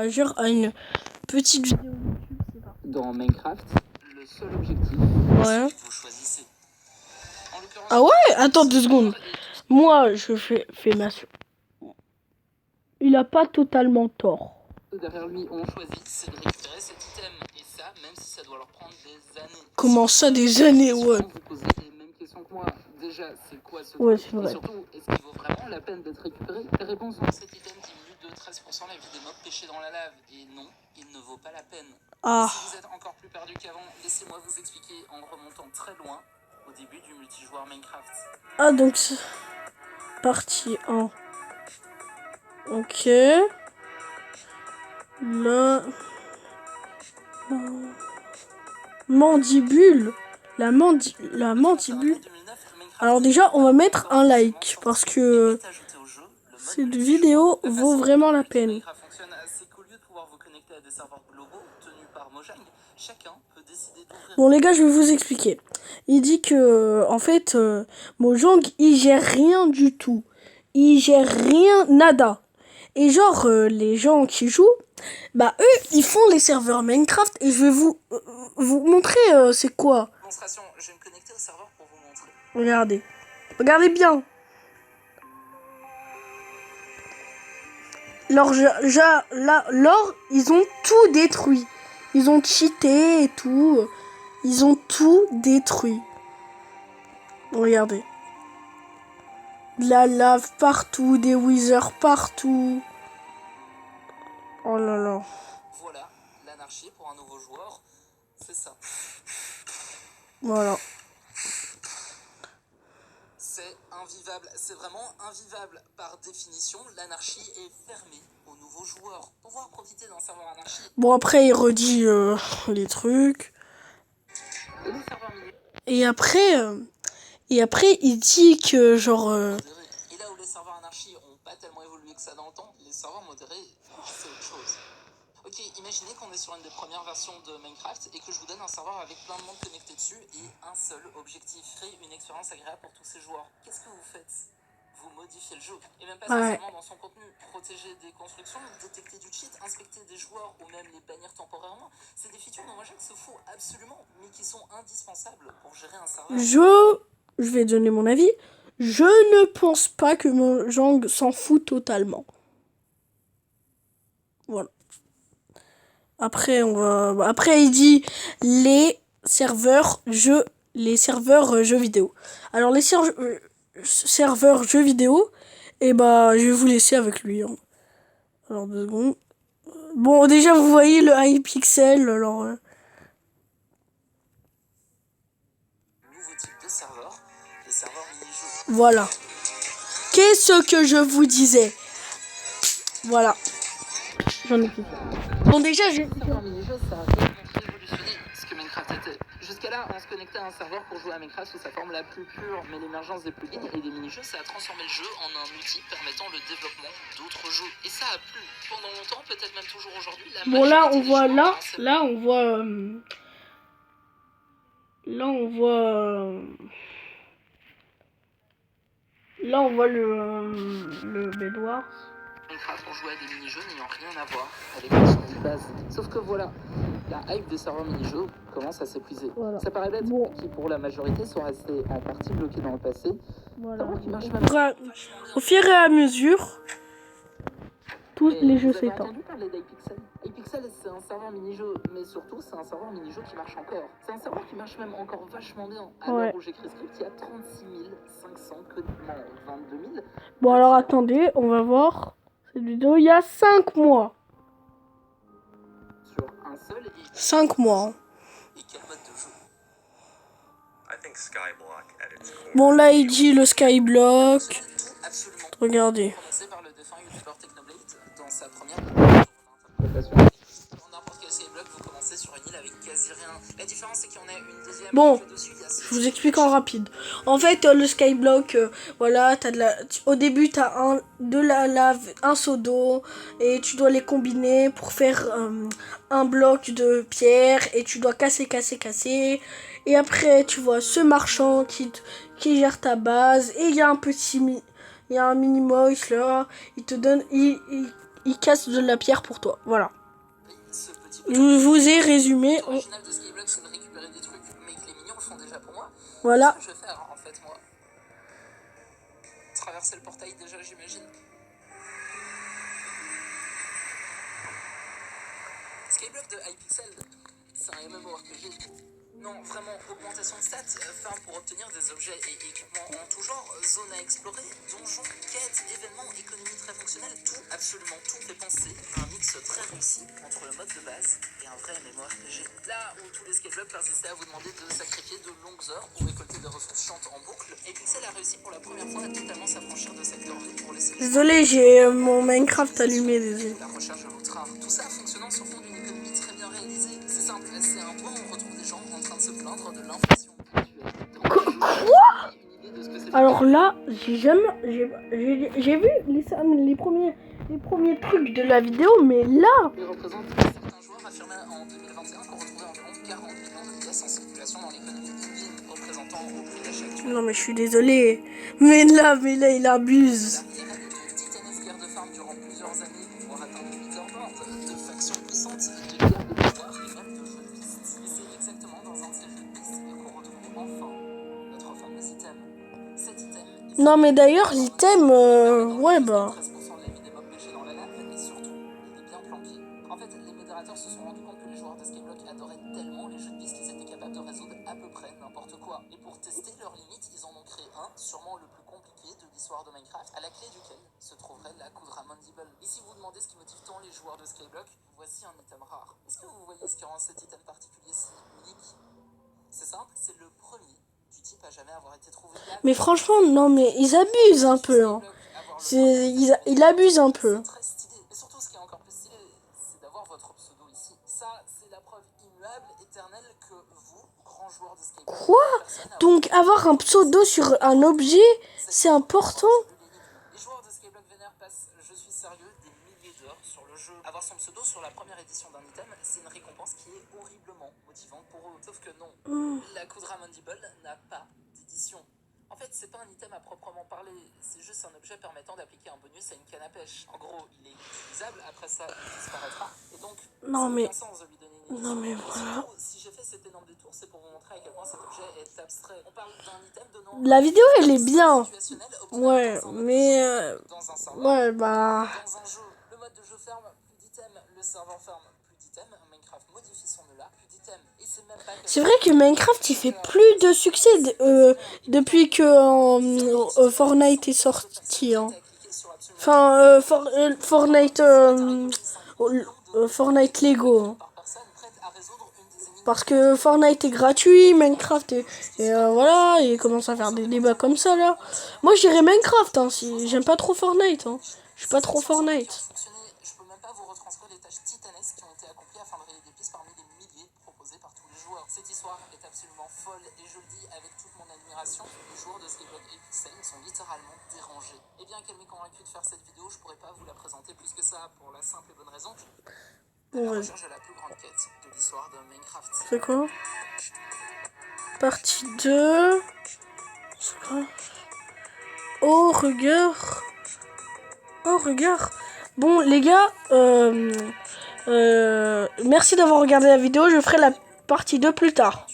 réagir à une petite vidéo YouTube. C'est parti. Dans Minecraft, le seul objectif, Ouais. vous choisissez. En l'occurrence, Ah ouais? Attends 2 secondes. Moi, je fais ma... Il a pas totalement tort. derrière lui ont choisi, c'est de récupérer cet item. Et ça, même si ça doit leur prendre des années. Comment ça, des années, ouais. Vous posez les mêmes questions que moi. Déjà, c'est quoi ce Ouais, truc? c'est vrai. Et surtout, est-ce qu'il vaut vraiment la peine d'être récupéré? La réponse, cet item diminue de 13% la vie des mobs pêchés dans la lave. Et non, il ne vaut pas la peine. Ah. Et si vous êtes encore plus perdu qu'avant, laissez-moi vous expliquer en remontant très loin au début du multijoueur Minecraft. Ah, donc c'est partie 1. Ok. La mandibule. La mandibule. Alors déjà, on va mettre un like parce que cette vidéo vaut vraiment la peine. Bon les gars, je vais vous expliquer. Il dit que en fait, Mojang, il gère rien du tout. Il gère rien, nada. Et genre, les gens qui jouent, bah eux, ils font les serveurs Minecraft et je vais vous montrer c'est quoi. Démonstration, je vais me connecter au serveur pour vous montrer. Regardez. Regardez bien. Ils ont tout détruit. Ils ont cheaté et tout. Ils ont tout détruit. Regardez. De la lave partout, des withers partout. Oh là là. Voilà, l'anarchie pour un nouveau joueur, c'est ça. Voilà. C'est invivable, c'est vraiment invivable. Par définition, l'anarchie est fermée aux nouveaux joueurs. Pour pouvoir profiter d'un serveur anarchie. Bon après il redit les trucs. Et après il dit que genre Et là où les serveurs anarchie n'ont pas tellement évolué que ça dans le temps, les serveurs modérés, c'est autre chose. Ok, imaginez qu'on est sur une des premières versions de Minecraft et que je vous donne un serveur avec plein de monde connecté dessus et un seul objectif, créer une expérience agréable pour tous ces joueurs. Qu'est-ce que vous faites? Vous modifiez le jeu. Et même pas seulement dans son contenu. Protéger des constructions, détecter du cheat, inspecter des joueurs ou même les bannir temporairement. C'est des features dont Mojang se fout absolument, mais qui sont indispensables pour gérer un serveur. Je vais donner mon avis. Je ne pense pas que Mojang s'en fout totalement. Voilà. Après, il dit les serveurs jeux vidéo. Alors, les serveurs jeux vidéo, et bah, je vais vous laisser avec lui. Hein. Alors, 2 secondes. Bon, déjà, vous voyez le Hypixel. Alors, nouveau type de serveur, les serveurs mini-jeux. Voilà. Qu'est-ce que je vous disais? Voilà. J'en ai plus. Bon, déjà, j'ai... serveur mini-jeu, ça a révolutionné ce que Minecraft était. Jusqu'à là, on se connectait à un serveur pour jouer à Minecraft sous sa forme la plus pure, mais l'émergence des plugins et des mini-jeux, ça a transformé le jeu en un outil permettant le développement d'autres jeux. Et ça a plu pendant longtemps, peut-être même toujours aujourd'hui. Bon, là, on voit, le Bedwars. Minecraft, on jouait à des mini-jeux n'ayant rien à voir avec les son de base. Sauf que voilà, la hype des serveurs mini-jeux commence à s'épuiser. Voilà. Ça paraît bête, qui pour la majorité sont restés en partie bloqués dans le passé. Voilà. Au fur et à mesure, tous les jeux s'étendent. Vous avez entendu parler d'Hypixel? Hypixel, c'est un serveur mini-jeu, mais surtout, c'est un serveur mini-jeu qui marche encore. C'est un serveur qui marche même encore vachement bien. À l'heure où j'écris script, il y a 36 500 que 22 000. Bon, alors attendez, on va voir cette vidéo il y a 5 mois. Sur un seul et 5 mois. Et quel mode de jeu? Bon, là, il dit le Skyblock. Regardez. Par le défunt youtubeur Technoblade dans sa première interprétation. Dans n'importe quel Skyblock, vous commencez sur une île avec quasi rien. La différence, c'est qu'il y en a une deuxième. Bon, je vous explique en rapide. En fait, le Skyblock, voilà, au début, t'as de la lave, un seau d'eau, et tu dois les combiner pour faire un bloc de pierre, et tu dois casser. Et après, tu vois ce marchand qui gère ta base, et il y a un petit... Il y a un mini-mouse là, il te donne, il casse de la pierre pour toi. Voilà. Oui, ce petit Je vous ai résumé. l'original de Skyblock, c'est de récupérer des trucs, mais que les mignons le font déjà pour moi. Voilà. C'est ce que je vais faire, en fait, moi. Traverser le portail, déjà, j'imagine. Skyblock de Hypixel, c'est un MMORPG. Non, vraiment, augmentation de stats, farm pour obtenir des objets et équipements en tout genre, zone à explorer, donjons, quêtes, événements, économie très fonctionnelle, tout, absolument tout fait penser à un mix très réussi entre le mode de base et un vrai MMORPG. Là où tous les Skyblock persistaient à vous demander de sacrifier de longues heures pour récolter des ressources chiantes en boucle, Hypixel a réussi pour la première fois à totalement s'affranchir de cette corvée pour laisser... Désolé, j'ai mon Minecraft allumé, désolé. La recherche de votre art, tout ça fonctionnant sur fond d'une économie très bien réalisée. C'est simple, c'est un point où on retrouve des gens en train de se plaindre de l'inflation actuelle. Quoi? Alors là, j'ai vu les premiers trucs de la vidéo, mais là... Il représente certains joueurs affirmaient en 2021 qu'on retrouvait environ 40 millions de pièces en circulation dans l'économie in-game, représentant au prix d'achat actuel. Non mais je suis désolé. Mais là, il abuse. Il y a eu de titanesques guerres de farm durant plusieurs années pour pouvoir atteindre le leaderboard, de factions puissantes, de guerres de pouvoir et même de jeux de pistes. Et c'est exactement dans un de ces jeux de pistes qu'on retrouve enfin notre fameux item. Cet item... Non mais d'ailleurs, l'item... ouais bah... 13% de la vie des mobs pêchés dans la lave et surtout, il est bien planqué. En fait, les modérateurs se sont rendus compte que les joueurs de Skyblock adoraient tellement les jeux de pistes qu'ils étaient capables de résoudre à peu près n'importe quoi. Et pour tester leurs limites, ils en ont créé un, sûrement le plus compliqué de l'histoire de Minecraft, à la clé duquel se trouverait la Kudra Mandible. Et si vous vous demandez ce qui motive tant les joueurs de Skyblock, voici un item rare. Est-ce que vous voyez ce qui rend cet item particulier si unique? C'est simple, c'est le premier du type à jamais avoir été trouvé. Mais franchement, non mais ils abusent un peu. Hein. Ils abusent un peu. C'est très stylé. Mais surtout, ce qui est encore plus stylé, c'est d'avoir votre pseudo ici. Ça, c'est la preuve immuable, éternelle que vous, grands joueurs de Skyblock... Quoi? Donc avoir un pseudo sur un objet, c'est important? Les joueurs de Skyblock Vénère passent, je suis sérieux, des milliers d'heures sur le jeu. Avoir son pseudo sur la première édition d'un item, c'est une récompense qui est horriblement motivante pour eux. Sauf que non, la Kudra Mandible n'a pas d'édition. En fait, c'est pas un item à proprement parler, c'est juste un objet permettant d'appliquer un bonus à une canne à pêche. En gros, il est utilisable, après ça, il disparaîtra. Et donc, non mais... sens de lui donner une non mais voilà. surtout, si j'ai fait cet énorme détour, c'est pour vous montrer à quel point cet objet est abstrait. On parle d'un item donnant... La vidéo, elle est bien. Ouais, mais... ouais, bah... Dans un jeu, le mode de jeu ferme, plus d'items, le serveur ferme, plus d'items, Minecraft modifie son ELA, plus d'items, et c'est même pas... C'est vrai que Minecraft, il fait plus de succès depuis que Fortnite est sorti. Hein. Enfin, Fortnite... Fortnite Lego. Hein. Parce que Fortnite est gratuit, Minecraft et voilà, il commence à faire des débats comme ça là. Moi je dirais Minecraft, hein, si j'aime pas trop Fortnite. Hein. Je suis pas trop Fortnite. Je peux même pas vous retranscrire les tâches titanesques qui ont été accomplies afin de rayer des pistes parmi les milliers proposés par tous les joueurs. Cette histoire est absolument folle et je le dis avec toute mon admiration, les joueurs de Skyblock Hypixel sont littéralement dérangés. Et bien qu'elle m'ait convaincu de faire cette vidéo, je pourrais pas vous la présenter plus que ça pour la simple et bonne raison que... La recherche de la plus grande quête de l'histoire de Minecraft. C'est quoi? Partie 2. C'est quoi? Oh, regarde. Oh, regarde. Bon, les gars, merci d'avoir regardé la vidéo. Je ferai la partie 2 plus tard.